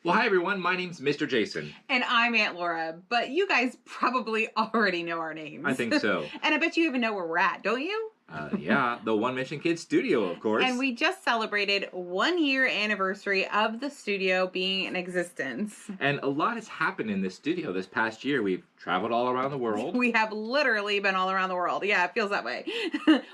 Well, hi everyone. My name's Mr. Jason. And I'm Aunt Laura, but you guys probably already know our names. I think so. And I bet you even know where we're at, don't you? Yeah, the One Mission Kids studio, of course. And we just celebrated 1 year anniversary of the studio being in existence. And a lot has happened in this studio this past year. We've traveled all around the world. We have literally been all around the world. Yeah, it feels that way.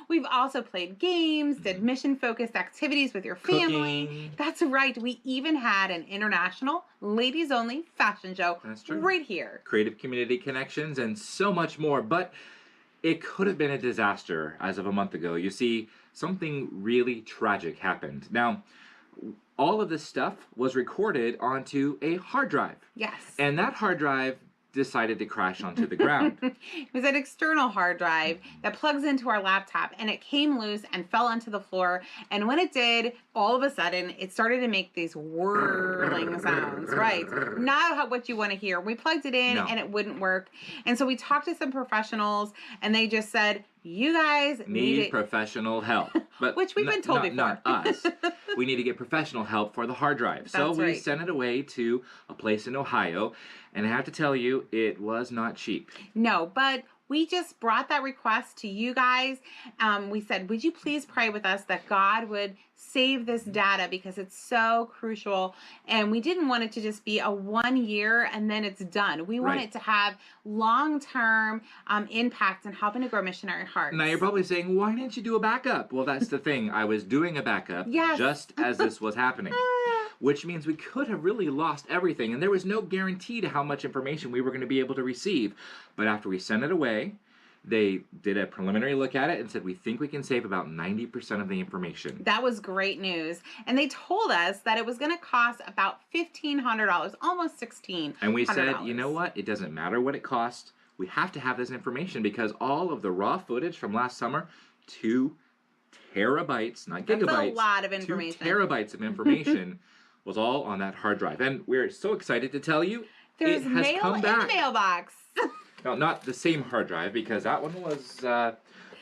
We've also played games, did mission-focused activities with your family. Cooking. That's right. We even had an international, ladies-only fashion show. That's true. Right here. Creative community connections and so much more. But it could have been a disaster as of a month ago. You see, something really tragic happened. Now, all of this stuff was recorded onto a hard drive. Yes. And that hard drive decided to crash onto the ground. It was an external hard drive that plugs into our laptop, and it came loose and fell onto the floor. And when it did, all of a sudden, it started to make these whirling sounds, right? Not what you want to hear. We plugged it in, and it wouldn't work. And so we talked to some professionals, and they just said, you guys need professional help. But which we've been told before. Not us. We need to get professional help for the hard drive. So we sent it away to a place in Ohio. And I have to tell you, it was not cheap. No, but we just brought that request to you guys. We said, would you please pray with us that God would save this data because it's so crucial. And we didn't want it to just be a 1 year and then it's done. We want it to have long-term impact in helping to grow missionary hearts. Now you're probably saying, why didn't you do a backup? Well, that's the thing. I was doing a backup just as this was happening. Which means we could have really lost everything, and there was no guarantee to how much information we were going to be able to receive. But after we sent it away, they did a preliminary look at it and said, we think we can save about 90% of the information. That was great news. And they told us that it was going to cost about $1,500, almost $1,600. And we said, you know what? It doesn't matter what it costs. We have to have this information because all of the raw footage from last summer, 2 terabytes, not gigabytes. That's a lot of information. 2 terabytes of information was all on that hard drive. And we're so excited to tell you there's it has mail come back. in the mailbox. No, not the same hard drive because that one was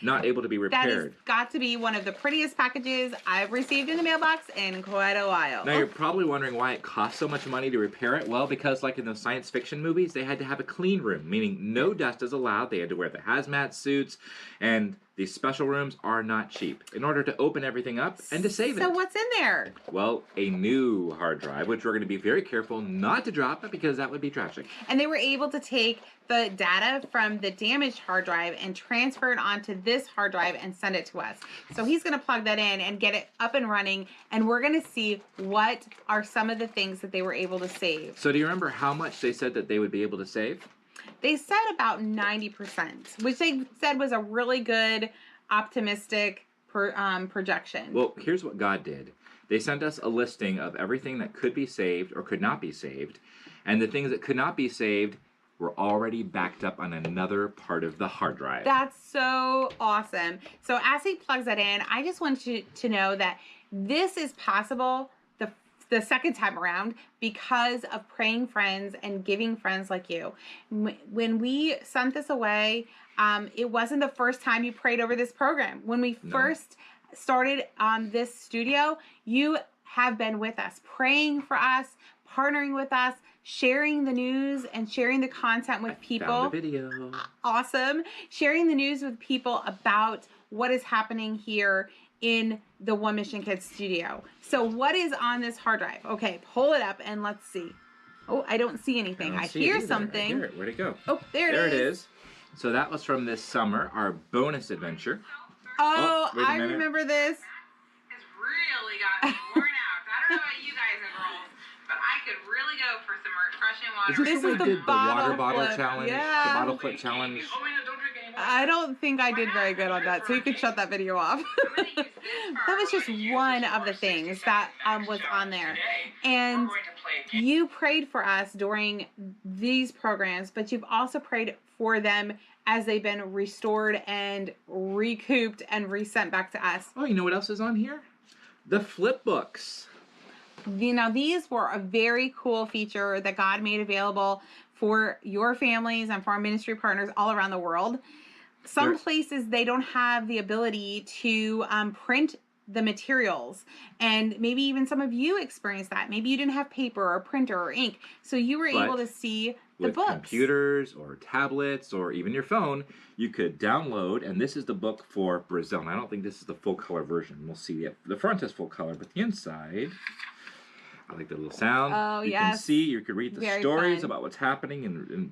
not able to be repaired. That has got to be one of the prettiest packages I've received in the mailbox in quite a while. Now you're probably wondering why it costs so much money to repair it. Well, because like in those science fiction movies, they had to have a clean room, meaning no dust is allowed. They had to wear the hazmat suits, and these special rooms are not cheap in order to open everything up and to save it. So what's in there? Well, a new hard drive, which we're going to be very careful not to drop it because that would be tragic. And they were able to take the data from the damaged hard drive and transfer it onto this hard drive and send it to us. So he's going to plug that in and get it up and running, and we're going to see what are some of the things that they were able to save. So do you remember how much they said that they would be able to save? They said about 90%, which they said was a really good, optimistic projection. Well, here's what God did. They sent us a listing of everything that could be saved or could not be saved, and the things that could not be saved were already backed up on another part of the hard drive. That's so awesome. So as he plugs that in, I just want you to know that this is possible the second time around because of praying friends and giving friends like you. When we sent this away, it wasn't the first time you prayed over this program. When we first started this studio, you have been with us, praying for us, partnering with us, sharing the news and sharing the content with people. Found the video. Awesome. Sharing the news with people about what is happening here in the One Mission Kids studio. So what is on this hard drive? Okay, pull it up and let's see. Oh, I don't see anything. I hear something. I hear it. Where'd it go? Oh, there it is. There it is. So that was from this summer, our bonus adventure. Oh, I remember this. It's really got me worn out. I don't know about you guys and girls, but I could really go for some refreshing water. Is this when we did the water bottle flip. challenge? Yeah. The bottle flip challenge? Oh, wait, no, don't drink any more. I don't think I did very good on that, so you can shut that video off. That was just one of the things that was on there. And you prayed for us during these programs, but you've also prayed for them as they've been restored and recouped and resent back to us. Oh, you know what else is on here? The flip books. Now, these were a very cool feature that God made available for your families and for our ministry partners all around the world. Some places, they don't have the ability to print the materials. And maybe even some of you experienced that. Maybe you didn't have paper or printer or ink, so you were able to see the with books. Computers or tablets or even your phone, you could download, and this is the book for Brazil. And I don't think this is the full color version. We'll see. The front is full color, but the inside, I like the little sound. Oh, you can see, you can read the stories about what's happening and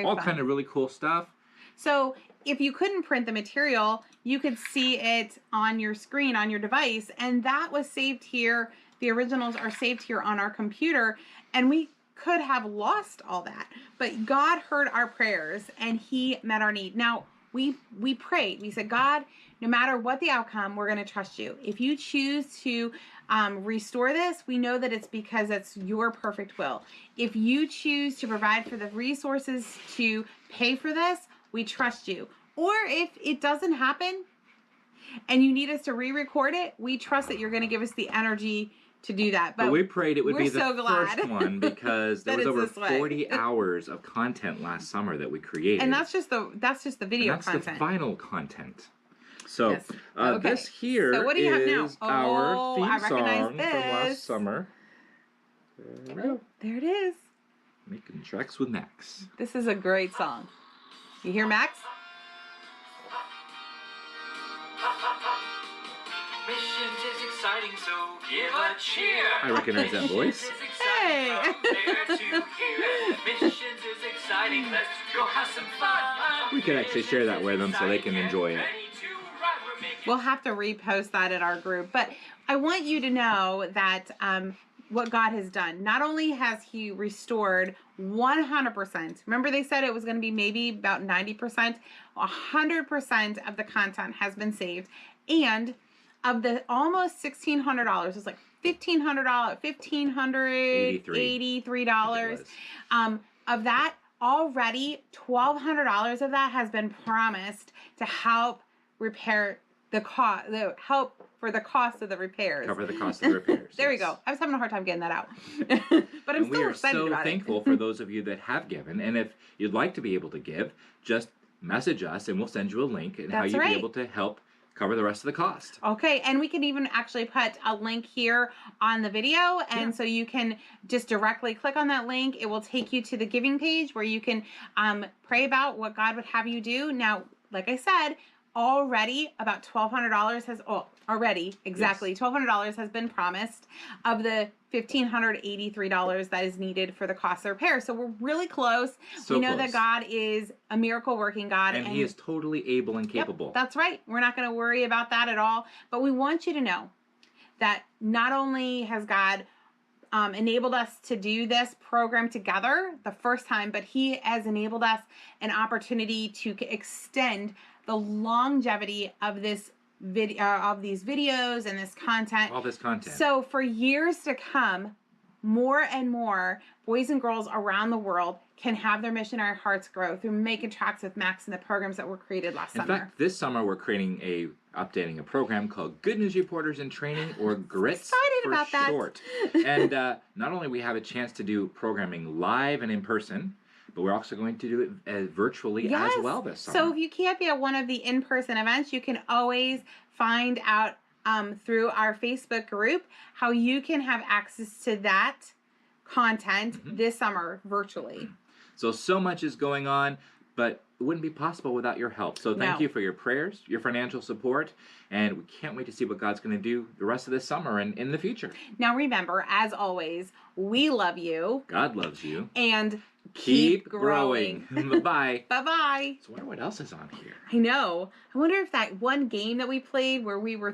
all kind of really cool stuff. So if you couldn't print the material, you could see it on your screen, on your device, and that was saved here. The originals are saved here on our computer, and we could have lost all that. But God heard our prayers, and He met our need. Now, we prayed. We said, God, no matter what the outcome, we're going to trust you. If you choose to restore this, we know that it's because it's your perfect will. If you choose to provide for the resources to pay for this, we trust you. Or if it doesn't happen and you need us to re-record it, we trust that you're going to give us the energy to do that. But we prayed it would be the glad first one because there was over 40 hours of content last summer that we created. And that's just the video content. That's the final content. So this here so what do you have now? Our theme I recognize song this. from last summer. There we go. There it is. Making tracks with Max. This is a great song. You hear Max? Missions is exciting, so give a cheer. I recognize that voice. Hey. Missions is exciting. Let's go have some fun. We could actually share that with them so they can enjoy it. We'll have to repost that in our group. But I want you to know that what God has done. Not only has He restored 100%. Remember they said it was going to be maybe about 90%. 100% of the content has been saved. And of the almost $1,600, it's like $1,500, $1,583. Of that, already $1,200 of that has been promised to help repair the cost, help for the cost of the repairs. Cover the cost of the repairs. There we go. I was having a hard time getting that out. But I'm still excited about it. We are so thankful for those of you that have given. And if you'd like to be able to give, just message us and we'll send you a link and how you'll be able to help cover the rest of the cost. Okay, and we can even actually put a link here on the video, and so you can just directly click on that link. It will take you to the giving page where you can pray about what God would have you do. Now, like I said, already about $1,200 has $1,200 has been promised of the $1,583 that is needed for the cost of repair. So we're really close. We know that God is a miracle working God, and He is totally able and capable. Yep, that's right. We're not going to worry about that at all. But we want you to know that not only has God enabled us to do this program together the first time, but He has enabled us an opportunity to extend the longevity of this video, of these videos and this content. All this content. So for years to come, more and more boys and girls around the world can have their missionary hearts grow through Making Tracks with Max and the programs that were created last summer. In fact, this summer we're updating a program called Good News Reporters in Training, or GRITS for short. And not only we have a chance to do programming live and in person, but we're also going to do it virtually as well this summer. So if you can't be at one of the in-person events, you can always find out through our Facebook group how you can have access to that content this summer virtually. So much is going on, but it wouldn't be possible without your help. So thank you for your prayers, your financial support, and we can't wait to see what God's going to do the rest of this summer and in the future. Now remember, as always, we love you. God loves you. And keep growing. Bye-bye. Bye-bye. So I wonder what else is on here. I know. I wonder if that one game that we played where we were